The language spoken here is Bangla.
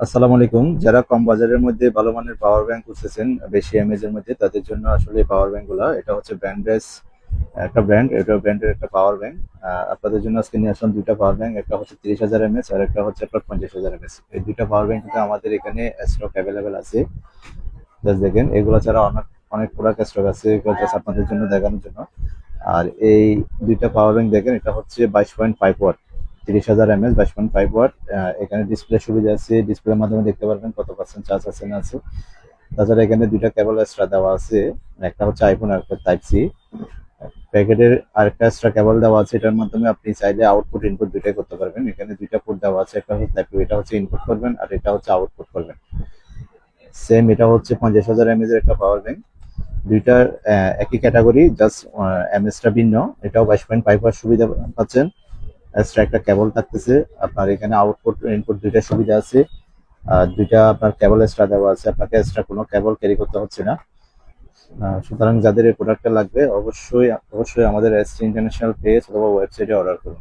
আসসালামু আলাইকুম। যারা কম বাজারের মধ্যে ভালো মানের পাওয়ার ব্যাংক খুঁজতেছেন বেশি এমএএইচ এর মধ্যে, তাদের জন্য আসলে পাওয়ার ব্যাংক গুলা, এটা হচ্ছে ব্র্যান্ডলেস একটা ব্র্যান্ড, এটা ব্র্যান্ডের একটা পাওয়ার ব্যাংক। আপনাদের জন্য আজকে নিয়ে আসলাম দুইটা পাওয়ার ব্যাংক, একটা হচ্ছে 30,000 এমএএইচ আর একটা হচ্ছে আপনার 50,000 এমএএইচ। এই দুইটা পাওয়ার ব্যাংক কিন্তু আমাদের এখানে স্টক অ্যাভেলেবেল আছে। জাস্ট দেখেন, এগুলো ছাড়া অনেক অনেক প্রোডাক্ট স্টক আছে, এগুলো জাস্ট আপনাদের জন্য দেখানোর জন্য। আর এই দুইটা পাওয়ার ব্যাংক দেখেন, এটা হচ্ছে 22.5 ওয়াট, 30,000 এমএএইচ, 22.5 ওয়াট। এখানে ডিসপ্লে সুবিধা আছে, ডিসপ্লের মাধ্যমে দেখতে পারবেন কত পার্সেন্ট চার্জ আছে না আছে। তাছাড়া এখানে দুইটা কেবল এক্সট্রা দেওয়া আছে, একটা হচ্ছে আইফোন আর একটা টাইপ সি। প্যাকেটের আরেকটা এক্সট্রা কেবল দেওয়া আছে, এটার মাধ্যমে আপনি চাইলে আউটপুট ইনপুট দুইটাই করতে পারবেন। এখানে দুইটা পোর্ট দেওয়া আছে, একটা হচ্ছে টাইপ, এটা হচ্ছে ইনপুট করবেন আর এটা হচ্ছে আউটপুট করবেন। সেম এটা হচ্ছে 50,000 এমএএইচ এর একটা পাওয়ার ব্যাংক। দুইটার একই ক্যাটাগরি, জাস্ট এমএসটা ভিন্ন। এটাও 22.5 ওয়াট সুবিধা পাচ্ছেন। এক্সট্রা একটা কেবল থাকতেছে, আপনার এখানে আউটপুট ইনপুট দুইটা সুবিধা আছে। আর দুইটা আপনার কেবল এক্সট্রা দেওয়া আছে, আপনাকে এক্সট্রা কোনো কেবল ক্যারি করতে হচ্ছে না। সুতরাং যাদের এই প্রোডাক্টটা লাগবে অবশ্যই অবশ্যই আমাদের এসটি ইন্টারন্যাশনাল পেজ অথবা ওয়েবসাইটে অর্ডার করুন।